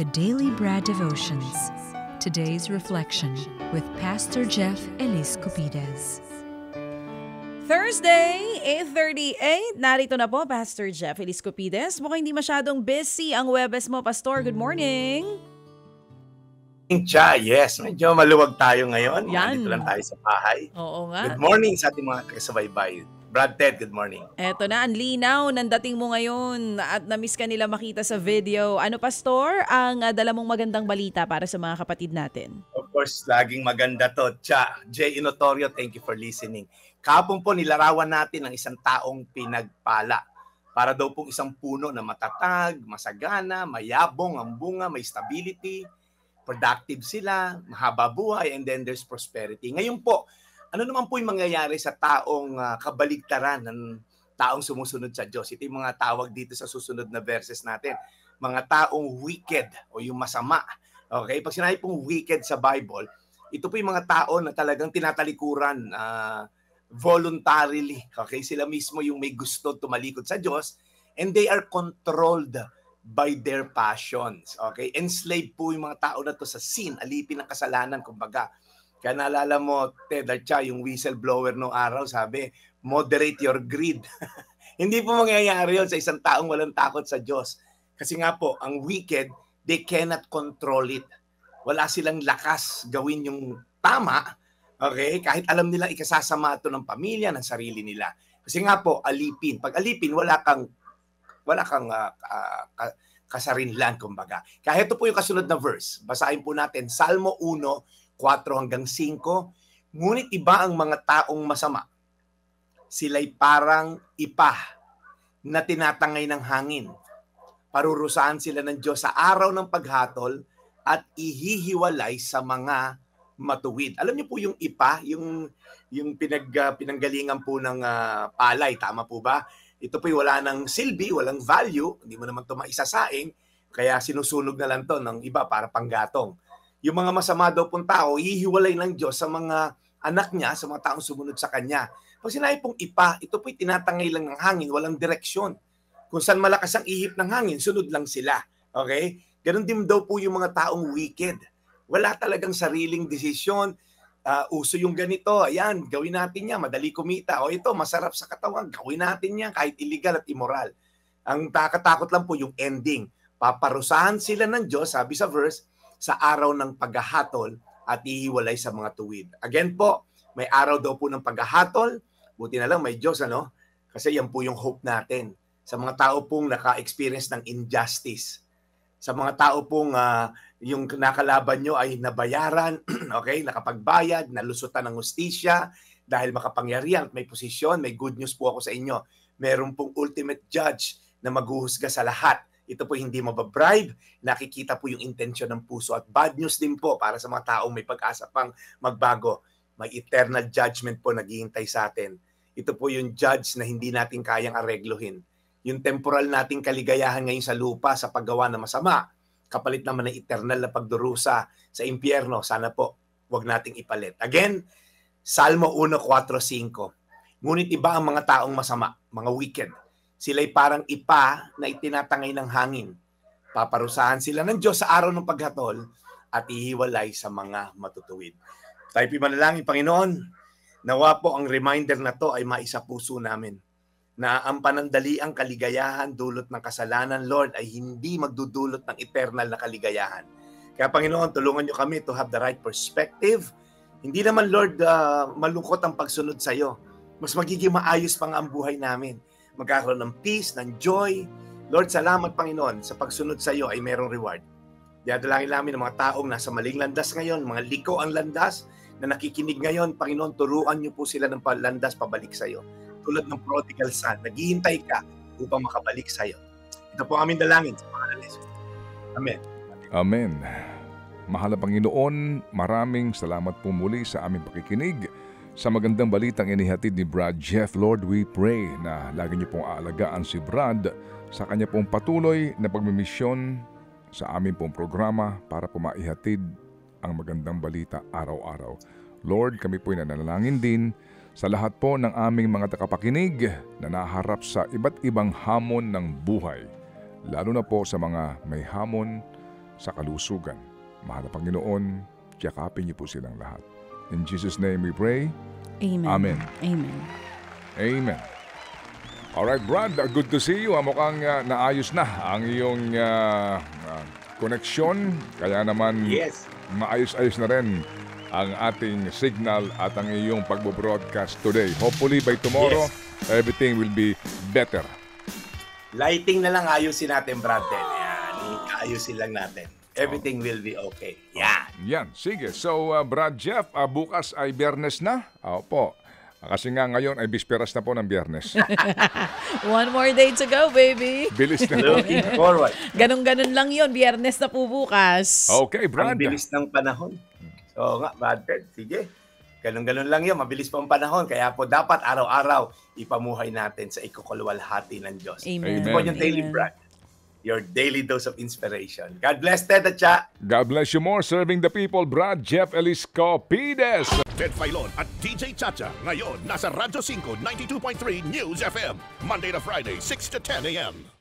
The Daily Bread Devotions. Today's reflection with Pastor Jeff Elis Cupides. Thursday, 8:38. Narito na po, Pastor Jeff Elis Cupides. Mukhang hindi masyadong busy ang Webes mo, Pastor. Good morning. Yes, medyo maluwag tayo ngayon. Yan. Nandito lang tayo sa bahay. Oo nga. Good morning sa ating mga taga-subaybay. Brad Ted, good morning. Eto na, ang linaw ng dating mo ngayon at na-miss ka nila makita sa video. Ano, Pastor, ang dala mong magandang balita para sa mga kapatid natin? Of course, laging maganda to. Jay Inotorio, thank you for listening. Kahapon po nilarawan natin ang isang taong pinagpala. Para daw pong isang puno na matatag, masagana, mayabong ang bunga, may stability, productive sila, mahaba buhay, and then there's prosperity. Ngayon po, ano naman po yung mangyayari sa taong kabaligtaran ng taong sumusunod sa Diyos? Ito yung mga tawag dito sa susunod na verses natin. Mga taong wicked o yung masama. Okay? Pag sinabi pong wicked sa Bible, ito po yung mga tao na talagang tinatalikuran voluntarily. Okay? Sila mismo yung may gusto tumalikod sa Diyos and they are controlled by their passions. Okay? Enslaved po yung mga tao na to sa sin, alipin ng kasalanan, kumbaga. Kaya naalala mo, Ted Archa, yung whistleblower noong araw, sabi, moderate your greed. Hindi po mangyayari yun sa isang taong walang takot sa Diyos. Kasi nga po, ang wicked, they cannot control it. Wala silang lakas gawin yung tama, okay? Kahit alam nila ikasasama ito ng pamilya, ng sarili nila. Kasi nga po, alipin. Pag alipin, wala kang kasarinlan, kumbaga. Kaya ito po yung kasunod na verse. Basahin po natin, Salmo 1, 4-5. Ngunit iba ang mga taong masama. Sila'y parang ipa na tinatangay ng hangin. Parurusahan sila ng Diyos sa araw ng paghatol at ihihiwalay sa mga matuwid. Alam niyo po yung ipa, yung pinanggalingan po ng palay, tama po ba? Ito po'y wala ng silbi, walang value, hindi mo naman ito maisasaing, kaya sinusunog na lang to ng iba para panggatong. Yung mga masama daw pong tao, hihiwalay ng Diyos sa mga anak niya, sa mga taong sumunod sa Kanya. Pag sinabi pong ipa, ito po'y tinatangay lang ng hangin, walang direksyon. Kung saan malakas ang ihip ng hangin, sunod lang sila. Okay? Ganon din daw po yung mga taong wicked. Wala talagang sariling desisyon. Uso yung ganito, ayan, gawin natin yan, madali kumita. O ito, masarap sa katawan, gawin natin yan, kahit illegal at immoral. Ang takatakot lang po yung ending. Paparusahan sila ng Diyos, sabi sa verse, sa araw ng paghahatol at ihiwalay sa mga tuwid. Again po, may araw daw po ng paghahatol. Buti na lang may Diyos, ano? Kasi yan po yung hope natin. Sa mga tao pong naka-experience ng injustice. Sa mga tao pong yung nakalaban nyo ay nabayaran, okay? Nakapagbayad, nalusutan ng hustisya, dahil makapangyarihan at may posisyon, may good news po ako sa inyo. Meron pong ultimate judge na maghuhusga sa lahat. Ito po hindi mababribe, nakikita po yung intensyon ng puso at bad news din po para sa mga taong may pag-asa pang magbago. May eternal judgment po naghihintay sa atin. Ito po yung judge na hindi natin kayang aregluhin. Yung temporal nating kaligayahan ngayon sa lupa sa paggawa ng masama, kapalit naman ng eternal na pagdurusa sa impyerno, sana po wag nating ipalit. Again, Salmo 1:4-5. Ngunit iba ang mga taong masama, mga wicked. Sila'y parang ipa na itinatangay ng hangin. Paparusahan sila ng Diyos sa araw ng paghatol at ihiwalay sa mga matutuwid. Tayo manalangin, Panginoon, nawa po ang reminder na to ay maisa puso namin na ang panandaliang kaligayahan dulot ng kasalanan, Lord, ay hindi magdudulot ng eternal na kaligayahan. Kaya Panginoon, tulungan niyo kami to have the right perspective. Hindi naman, Lord, malungkot ang pagsunod sa iyo. Mas magiging maayos pang ang buhay namin. Magkakaroon ng peace, ng joy. Lord, salamat Panginoon, sa pagsunod sa iyo ay merong reward. Dinadalangin namin ng mga taong nasa maling landas ngayon, mga liko ang landas na nakikinig ngayon. Panginoon, turuan niyo po sila ng landas pabalik sa iyo. Tulad ng prodigal son, naghihintay ka upang makabalik sa iyo. Ito po aming dalangin sa pangalan ni Jesus. Amen. Amen. Mahal na Panginoon, maraming salamat po muli sa aming pakikinig. Sa magandang balitang inihatid ni Brad Jeff, Lord, we pray na lagi niyo pong aalagaan si Brad sa kanya pong patuloy na pagmimisyon sa aming pong programa para po maihatid ang magandang balita araw-araw. Lord, kami po'y nananalangin din sa lahat po ng aming mga takapakinig na naharap sa iba't ibang hamon ng buhay, lalo na po sa mga may hamon sa kalusugan. Mahal na Panginoon, yakapin niyo po silang lahat. In Jesus' name we pray. Amen. Amen. Amen. Amen. Alright, Brad, good to see you. Mukhang naayos na ang iyong koneksyon. Kaya naman Yes. maayos-ayos na rin ang ating signal at ang iyong pagbo-broadcast today. Hopefully by tomorrow, everything will be better. Lighting na lang ayusin natin, Brad. Yan. Ayusin lang natin. Everything will be okay. Yan. Yan, sige. So, Brad Jeff, bukas ay Biyernes na? Opo. Kasi nga ngayon ay bisperas na po ng Biyernes. One more day to go, baby. Bilis na po. Looking forward. Ganun-ganun lang yon. Biyernes na po bukas. Okay, Brad. Ang bilis ng panahon. So nga, Brad, sige. Ganun-ganun lang yun. Mabilis po ang panahon. Kaya po dapat araw-araw ipamuhay natin sa ikukulwalhati ng Diyos. Amen. Ito po yung daily Brad. Your daily dose of inspiration. God bless, Ted at Cha. God bless you more. Serving the people, Brad Jeff Eliscopides. Ted Filon at DJ Chacha. Ngayon, nasa Radyo 5, 92.3 News FM. Monday to Friday, 6 to 10 a.m.